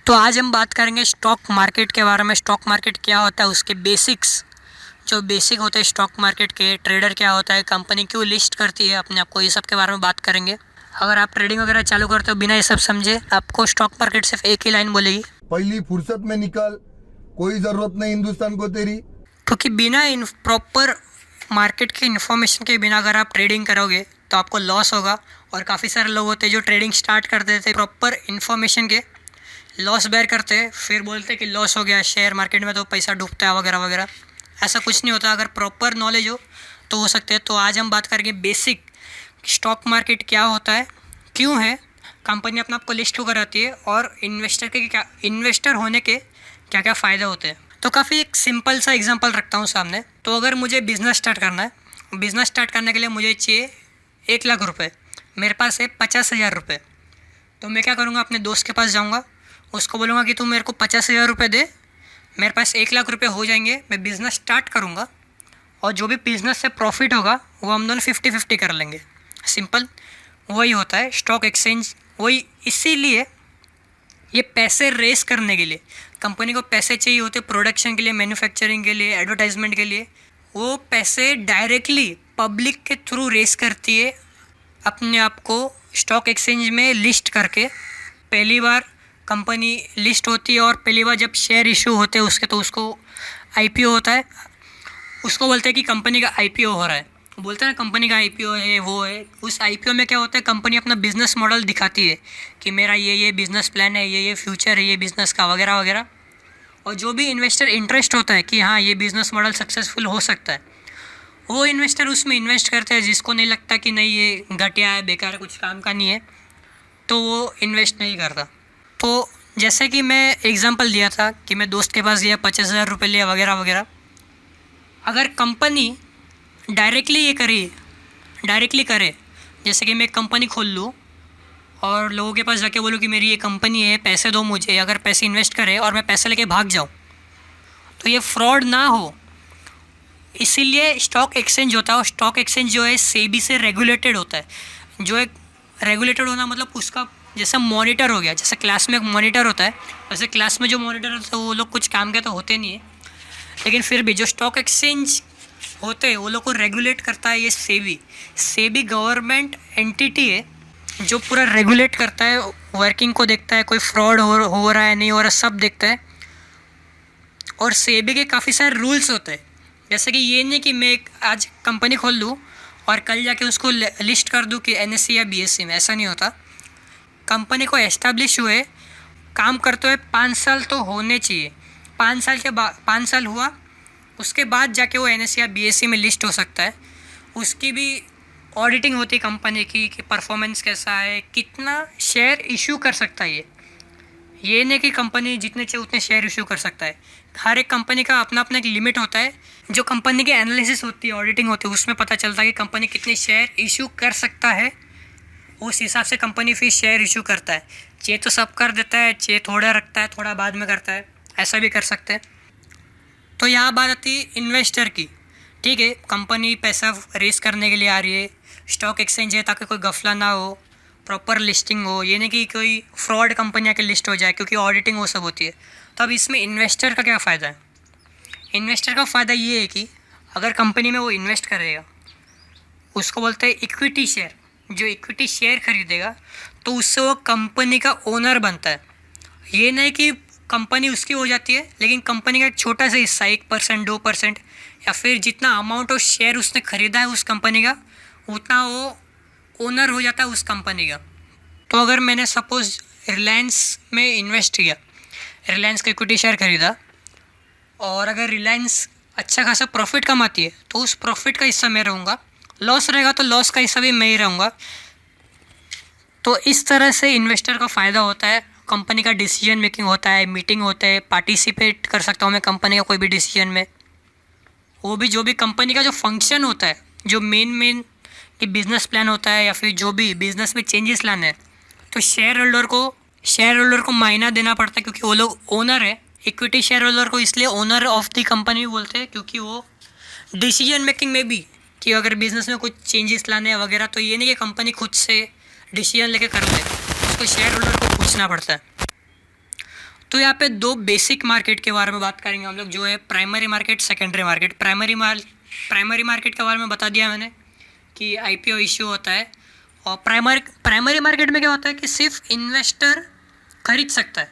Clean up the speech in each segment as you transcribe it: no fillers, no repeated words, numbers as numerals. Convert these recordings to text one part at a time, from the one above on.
तो आज हम बात करेंगे स्टॉक मार्केट के बारे में। स्टॉक मार्केट क्या होता है, उसके बेसिक्स जो बेसिक होते हैं स्टॉक मार्केट के, ट्रेडर क्या होता है, कंपनी क्यों लिस्ट करती है अपने आप को, ये सब के बारे में बात करेंगे। अगर आप ट्रेडिंग वगैरह चालू करते हो बिना ये सब समझे, आपको स्टॉक मार्केट सिर्फ एक ही लाइन बोलेगी, पहली फुर्सत में निकल, कोई ज़रूरत नहीं हिंदुस्तान को तेरी। क्योंकि बिना प्रॉपर मार्केट की इन्फॉर्मेशन के बिना अगर आप ट्रेडिंग करोगे तो आपको लॉस होगा। और काफ़ी सारे लोग होते हैं जो ट्रेडिंग स्टार्ट कर देते हैं प्रॉपर इन्फॉर्मेशन के, लॉस बेयर करते हैं, फिर बोलते हैं कि लॉस हो गया, शेयर मार्केट में तो पैसा डूबता है वगैरह वगैरह। ऐसा कुछ नहीं होता, अगर प्रॉपर नॉलेज हो तो हो सकते हैं। तो आज हम बात करेंगे बेसिक स्टॉक मार्केट क्या होता है, क्यों है, कंपनी अपने आप को लिस्ट क्यों कराती है, और इन्वेस्टर होने के क्या क्या फ़ायदे होते हैं। तो काफ़ी एक सिंपल सा एग्जांपल रखता हूँ सामने। तो अगर मुझे बिज़नेस स्टार्ट करना है, बिज़नेस स्टार्ट करने के लिए मुझे चाहिए 1 लाख रुपये, मेरे पास है 50,000 रुपये। तो मैं क्या करूँगा, अपने दोस्त के पास जाऊँगा, उसको बोलूँगा कि तू मेरे को 50,000 रुपये दे, मेरे पास 1 लाख रुपये हो जाएंगे, मैं बिज़नेस स्टार्ट करूँगा और जो भी बिज़नेस से प्रॉफिट होगा वो हम दोनों 50-50 कर लेंगे। सिंपल वही होता है स्टॉक एक्सचेंज। वही इसीलिए ये पैसे रेस करने के लिए कंपनी को पैसे चाहिए होते, प्रोडक्शन के लिए, मैन्युफैक्चरिंग के लिए, एडवर्टाइजमेंट के लिए। वो पैसे डायरेक्टली पब्लिक के थ्रू रेस करती है अपने आप को स्टॉक एक्सचेंज में लिस्ट करके। पहली बार कंपनी लिस्ट होती है और पहली बार जब शेयर इशू होते हैं उसके, तो उसको आईपीओ होता है, उसको बोलते हैं कि कंपनी का आईपीओ हो रहा है। बोलते हैं ना कंपनी का आईपीओ है, वो है। उस आईपीओ में क्या होता है, कंपनी अपना बिजनेस मॉडल दिखाती है कि मेरा ये बिज़नेस प्लान है, ये फ्यूचर है ये बिज़नेस का वगैरह वगैरह। और जो भी इन्वेस्टर इंटरेस्ट होता है कि हाँ ये बिज़नेस मॉडल सक्सेसफुल हो सकता है, वो इन्वेस्टर उसमें इन्वेस्ट करते हैं। जिसको नहीं लगता कि नहीं ये घटिया है, बेकार है, कुछ काम का नहीं है, तो वो इन्वेस्ट नहीं करता। तो जैसे कि मैं एग्जांपल दिया था कि मैं दोस्त के पास गया, 50,000 रुपये लिया वगैरह वगैरह। अगर कंपनी डायरेक्टली करे, जैसे कि मैं एक कंपनी खोल लूँ और लोगों के पास जाके बोलूँ कि मेरी ये कंपनी है, पैसे दो मुझे, अगर पैसे इन्वेस्ट करे और मैं पैसे लेके भाग जाऊँ, तो ये फ्रॉड ना हो, इसीलिए स्टॉक एक्सचेंज होता है। और स्टॉक एक्सचेंज जो है सेबी से रेगुलेटेड होता है। जो एक रेगुलेटेड होना मतलब उसका जैसे मॉनिटर हो गया, जैसे क्लास में एक मॉनिटर होता है, वैसे क्लास में जो मॉनिटर होता है वो लोग कुछ काम के तो होते नहीं है, लेकिन फिर भी जो स्टॉक एक्सचेंज होते हैं वो लोग को रेगुलेट करता है ये सेबी गवर्नमेंट एंटिटी है जो पूरा रेगुलेट करता है, वर्किंग को देखता है, कोई फ्रॉड हो रहा है नहीं हो रहा, सब देखता है। और सेबी के काफ़ी सारे रूल्स होते हैं। जैसे कि ये नहीं कि मैं एक आज कंपनी खोल लूँ और कल जाके उसको लिस्ट कर दूँ कि एनएससी या बीएससी में, ऐसा नहीं होता। कंपनी को एस्टैब्लिश हुए काम करते हुए 5 साल तो होने चाहिए। 5 साल हुआ उसके बाद जाके वो एनएससी या बीएससी में लिस्ट हो सकता है। उसकी भी ऑडिटिंग होती है कंपनी की कि परफॉर्मेंस कैसा है, कितना शेयर इशू कर सकता है। ये नहीं कि कंपनी जितने चाहिए उतने शेयर इशू कर सकता है। हर एक कंपनी का अपना अपना एक लिमिट होता है। जो कंपनी की एनालिसिस होती है, ऑडिटिंग होती है, उसमें पता चलता है कि कंपनी कितने शेयर इशू कर सकता है। उस हिसाब से कंपनी फिर शेयर इशू करता है। चाहिए तो सब कर देता है, चाहिए थोड़ा रखता है, थोड़ा बाद में करता है, ऐसा भी कर सकते हैं। तो यहाँ बात आती है इन्वेस्टर की। ठीक है, कंपनी पैसा रेस करने के लिए आ रही है, स्टॉक एक्सचेंज है ताकि कोई गफला ना हो, प्रॉपर लिस्टिंग हो, ये नहीं कि कोई फ्रॉड कंपनी आके लिस्ट हो जाए, क्योंकि ऑडिटिंग वो सब होती है। तो अब इसमें इन्वेस्टर का क्या फ़ायदा है? इन्वेस्टर का फ़ायदा ये है कि अगर कंपनी में वो इन्वेस्ट करेगा, उसको बोलते हैं इक्विटी शेयर। जो इक्विटी शेयर खरीदेगा तो उससे वो कंपनी का ओनर बनता है। ये नहीं कि कंपनी उसकी हो जाती है, लेकिन कंपनी का एक छोटा सा हिस्सा, 1%, 2%, या फिर जितना अमाउंट ऑफ शेयर उसने ख़रीदा है उस कंपनी का, उतना वो ओनर हो जाता है उस कंपनी का। तो अगर मैंने सपोज़ रिलायंस में इन्वेस्ट किया, रिलायंस का इक्विटी शेयर खरीदा, और अगर रिलायंस अच्छा खासा प्रॉफिट कमाती है तो उस प्रॉफिट का हिस्सा मैं रहूँगा, लॉस रहेगा तो लॉस का हिस्सा भी मैं ही रहूँगा। तो इस तरह से इन्वेस्टर का फ़ायदा होता है। कंपनी का डिसीजन मेकिंग होता है, मीटिंग होते हैं, पार्टिसिपेट कर सकता हूँ मैं कंपनी का कोई भी डिसीजन में। वो भी जो भी कंपनी का जो फंक्शन होता है, जो मेन कि बिज़नेस प्लान होता है, या फिर जो भी बिज़नेस में चेंजेस लाने हैं, तो शेयर होल्डर को मायना देना पड़ता है, क्योंकि वो लोग ओनर है। इक्विटी शेयर होल्डर को इसलिए ओनर ऑफ द कंपनी भी बोलते हैं, क्योंकि वो डिसीजन मेकिंग में भी, कि अगर बिज़नेस में कुछ चेंजेस लाने हैं वगैरह, तो ये नहीं कि कंपनी खुद से डिसीजन लेके कर दे, उसको शेयर होल्डर को पूछना पड़ता है। तो यहाँ पे दो बेसिक मार्केट के बारे में बात करेंगे हम लोग, जो है primary market, secondary market. Primary market के बारे में बता दिया मैंने कि आईपीओ इश्यू होता है। और प्राइमरी मार्केट में क्या होता है कि सिर्फ इन्वेस्टर खरीद सकता है,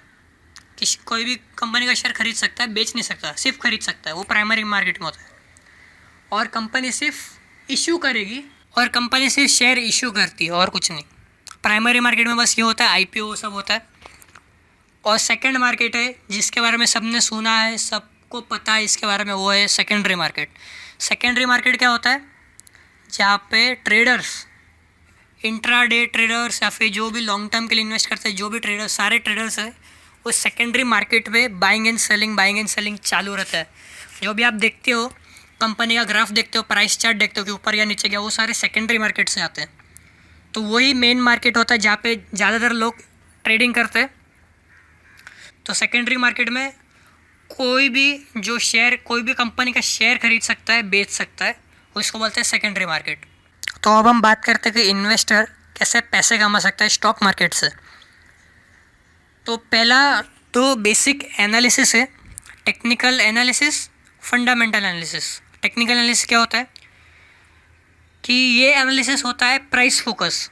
कोई भी कंपनी का शेयर खरीद सकता है, बेच नहीं सकता, सिर्फ खरीद सकता है, वो प्राइमरी मार्केट में होता है। और कंपनी सिर्फ इशू करेगी, और कंपनी सिर्फ शेयर इशू करती है और कुछ नहीं। प्राइमरी मार्केट में बस ये होता है, आईपीओ सब होता है। और सेकंड मार्केट है जिसके बारे में सबने सुना है, सबको पता है इसके बारे में, वो है सेकेंडरी मार्केट। सेकेंडरी मार्केट क्या होता है, जहाँ पे ट्रेडर्स, इंट्राडे ट्रेडर्स या फिर जो भी लॉन्ग टर्म के लिए इन्वेस्ट करते हैं, जो भी ट्रेडर्स, सारे ट्रेडर्स हैं, वो सेकेंडरी मार्केट में बाइंग एंड सेलिंग चालू रहता है। जो भी आप देखते हो, कंपनी का ग्राफ देखते हो, प्राइस चार्ट देखते हो कि ऊपर या नीचे गया, वो सारे सेकेंडरी मार्केट से आते हैं। तो वही मेन मार्केट होता है जहाँ पे ज़्यादातर लोग ट्रेडिंग करते हैं। तो सेकेंडरी मार्केट में कोई भी जो शेयर, कोई भी कंपनी का शेयर खरीद सकता है, बेच सकता है, उसको बोलते हैं सेकेंडरी मार्केट। तो अब हम बात करते हैं कि इन्वेस्टर कैसे पैसे कमा सकता है स्टॉक मार्केट से। तो पहला तो बेसिक एनालिसिस है, technical analysis, fundamental analysis. Technical analysis क्या होता है कि ये एनालिसिस होता है प्राइस फोकस,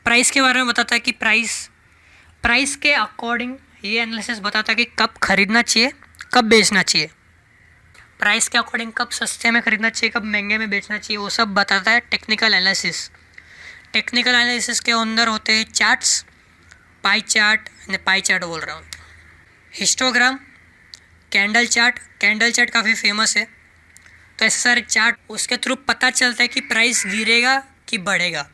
प्राइस के बारे में बताता है कि प्राइस के अकॉर्डिंग ये एनालिसिस बताता है कि कब खरीदना चाहिए, कब बेचना चाहिए, प्राइस के अकॉर्डिंग कब सस्ते में खरीदना चाहिए, कब महंगे में बेचना चाहिए, वो सब बताता है टेक्निकल एनालिसिस। टेक्निकल एनालिसिस के अंदर होते हैं चार्ट्स, पाई चार्ट बोल रहा हूँ, हिस्टोग्राम, कैंडल चार्ट काफ़ी फेमस है। तो ऐसे सारे चार्ट, उसके थ्रू पता चलता है कि प्राइस गिरेगा कि बढ़ेगा।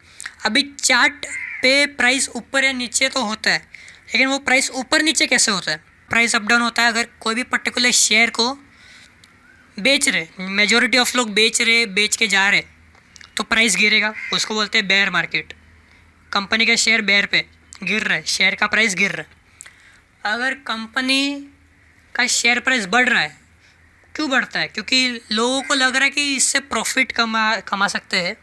अभी चार्ट पे प्राइस ऊपर या नीचे तो होता है, लेकिन वो प्राइस ऊपर नीचे कैसे होता है, प्राइस अप डाउन होता है। अगर कोई भी पर्टिकुलर शेयर को बेच रहे, मेजॉरिटी ऑफ लोग बेच के जा रहे, तो प्राइस गिरेगा, उसको बोलते हैं बेयर मार्केट। कंपनी का शेयर बेयर पे गिर रहा है, शेयर का प्राइस गिर रहा है। अगर कंपनी का शेयर प्राइस बढ़ रहा है, क्यों बढ़ता है, क्योंकि लोगों को लग रहा है कि इससे प्रॉफिट कमा सकते हैं।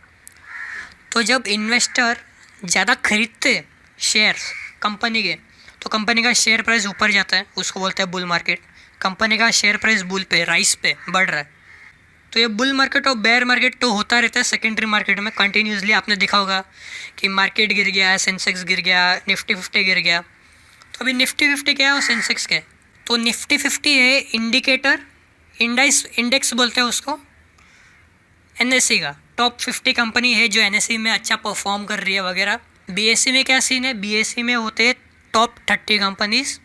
तो जब इन्वेस्टर ज़्यादा खरीदते शेयर्स कंपनी के, तो कंपनी का शेयर प्राइस ऊपर जाता है, उसको बोलते हैं बुल मार्केट। कंपनी का शेयर प्राइस बुल पे, राइस पे बढ़ रहा है, तो ये बुल मार्केट और बेयर मार्केट तो होता रहता है सेकेंडरी मार्केट में कंटिन्यूसली। आपने देखा होगा कि मार्केट गिर गया, सेंसेक्स गिर गया, निफ्टी 50 गिर गया। तो अभी निफ्टी 50 क्या है और सेंसेक्स क्या है, तो निफ्टी 50 है इंडिकेटर, इंडेक्स बोलते हैं उसको, एनएससी का टॉप 50 कंपनी है जो एनएससी में अच्छा परफॉर्म कर रही है वगैरह। बीएससी में क्या सीन है, बीएससी में होते हैं टॉप 30 कंपनीज।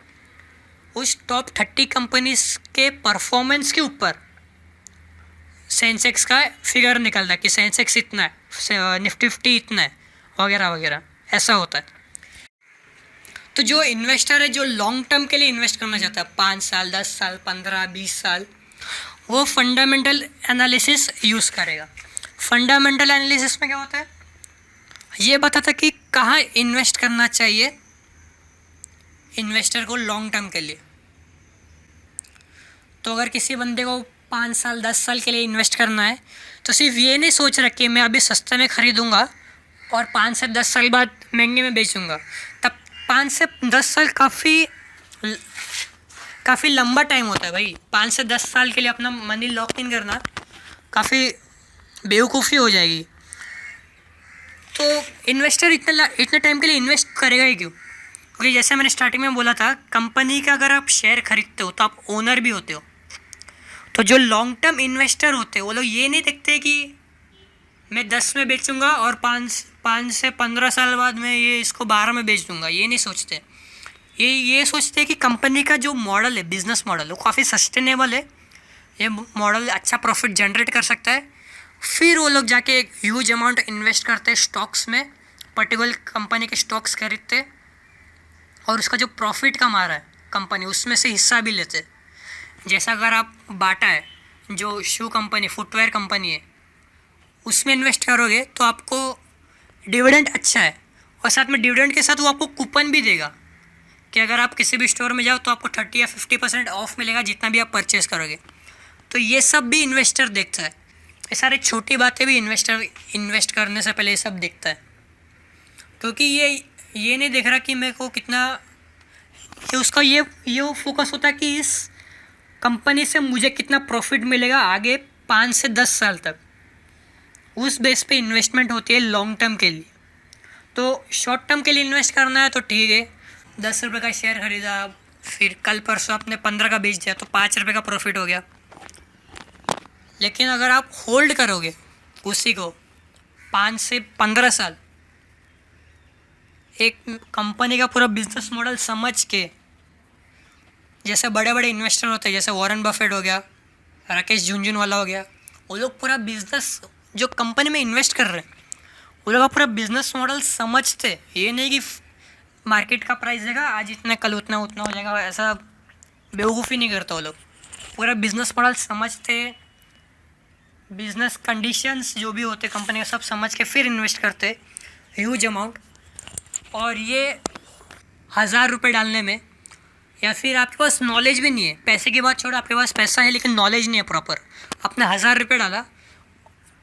उस टॉप 30 कंपनीज के परफॉर्मेंस के ऊपर सेंसेक्स का फिगर निकलता है कि सेंसेक्स इतना है, निफ्टी 50 इतना है, वगैरह वगैरह, ऐसा होता है। तो जो इन्वेस्टर है, जो लॉन्ग टर्म के लिए इन्वेस्ट करना चाहता है, 5 साल, 10 साल, 15, 20 साल, वो फंडामेंटल एनालिसिस यूज़ करेगा। फंडामेंटल एनालिसिस में क्या होता है, ये बताता है कि कहाँ इन्वेस्ट करना चाहिए इन्वेस्टर को लॉन्ग टर्म के लिए। तो अगर किसी बंदे को 5 साल 10 साल के लिए इन्वेस्ट करना है, तो सिर्फ ये नहीं सोच रहा कि मैं अभी सस्ते में ख़रीदूँगा और 5 से 10 साल बाद महंगे में बेचूँगा। तब 5 से 10 साल काफ़ी लंबा टाइम होता है भाई। 5 से 10 साल के लिए अपना मनी लॉक इन करना काफ़ी बेवकूफ़ी हो जाएगी। तो इन्वेस्टर इतने टाइम के लिए इन्वेस्ट करेगा ही क्यों? क्योंकि जैसे मैंने स्टार्टिंग में बोला था, कंपनी का अगर आप शेयर खरीदते हो तो आप ओनर भी होते हो। तो जो लॉन्ग टर्म इन्वेस्टर होते हैं वो लोग ये नहीं देखते कि मैं 10 में बेचूंगा और 5 से 15 साल बाद मैं ये इसको 12 में बेच दूंगा, ये नहीं सोचते। ये सोचते हैं कि कंपनी का जो मॉडल है, बिजनेस मॉडल, वो काफ़ी सस्टेनेबल है, ये मॉडल अच्छा प्रॉफिट जनरेट कर सकता है। फिर वो लोग जाके एक ह्यूज अमाउंट इन्वेस्ट करते हैं स्टॉक्स में, पर्टिकुलर कंपनी के स्टॉक्स खरीदते हैं और उसका जो प्रॉफिट कमा रहा है कंपनी, उसमें से हिस्सा भी लेते हैं। जैसा अगर आप बाटा है, जो शू कंपनी, फुटवेयर कंपनी है, उसमें इन्वेस्ट करोगे तो आपको डिविडेंड अच्छा है, और साथ में डिविडेंड के साथ वो आपको कूपन भी देगा कि अगर आप किसी भी स्टोर में जाओ तो आपको 30 या 50% ऑफ मिलेगा जितना भी आप परचेज़ करोगे। तो ये सब भी इन्वेस्टर देखता है, ये सारी छोटी बातें भी इन्वेस्टर इन्वेस्ट करने से पहले ये सब देखता है, क्योंकि ये नहीं देख रहा कि मेरे को कितना कि उसका ये फोकस होता है कि इस कंपनी से मुझे कितना प्रॉफिट मिलेगा आगे 5 से 10 साल तक। उस बेस पे इन्वेस्टमेंट होती है लॉन्ग टर्म के लिए। तो शॉर्ट टर्म के लिए इन्वेस्ट करना है तो ठीक है, 10 रुपये का शेयर खरीदा, फिर कल परसों आपने 15 का बेच दिया तो 5 रुपये का प्रॉफिट हो गया। लेकिन अगर आप होल्ड करोगे उसी को 5 से 15 साल, एक कंपनी का पूरा बिजनेस मॉडल समझ के, जैसे बड़े बड़े इन्वेस्टर होते हैं, जैसे वॉरेन बफेट हो गया, राकेश झुनझुनवाला हो गया, वो लोग पूरा बिजनेस जो कंपनी में इन्वेस्ट कर रहे हैं वो लोग पूरा बिजनेस मॉडल समझते। ये नहीं कि मार्केट का प्राइस देगा आज इतना कल उतना हो जाएगा, ऐसा बेवकूफ़ी नहीं करता वो लोग। पूरा बिजनेस मॉडल समझते, बिजनेस कंडीशंस जो भी होते कंपनी का सब समझ के फिर इन्वेस्ट करते ह्यूज अमाउंट। और ये 1000 रुपये डालने में, या फिर आपके पास नॉलेज भी नहीं है, पैसे की बात छोड़ो, आपके पास पैसा है लेकिन नॉलेज नहीं है प्रॉपर, आपने 1000 रुपये डाला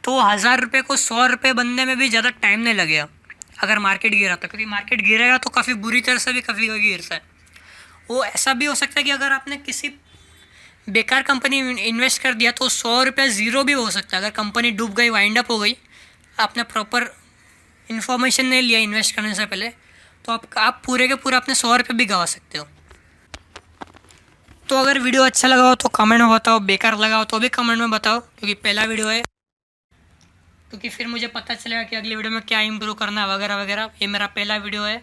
तो 1000 रुपये को 100 रुपये बनने में भी ज़्यादा टाइम नहीं लगेगा अगर मार्केट गिरा तो, क्योंकि मार्केट गिरेगा तो काफ़ी बुरी तरह से भी कभी कभी गिरता है। वो ऐसा भी हो सकता है कि अगर आपने किसी बेकार कंपनी में इन्वेस्ट कर दिया तो 100 रुपये ज़ीरो भी हो सकता है। अगर कंपनी डूब गई, वाइंड अप हो गई, आपने प्रॉपर इन्फॉर्मेशन नहीं लिया इन्वेस्ट करने से पहले, तो आप पूरे के पूरे अपने 100 रुपये भी गंवा सकते हो। तो अगर वीडियो अच्छा लगा हो तो कमेंट में बताओ, बेकार लगा हो तो भी कमेंट में बताओ, क्योंकि पहला वीडियो है, क्योंकि फिर मुझे पता चलेगा कि अगली वीडियो में क्या इंप्रूव करना है वगैरह वगैरह। ये मेरा पहला वीडियो है।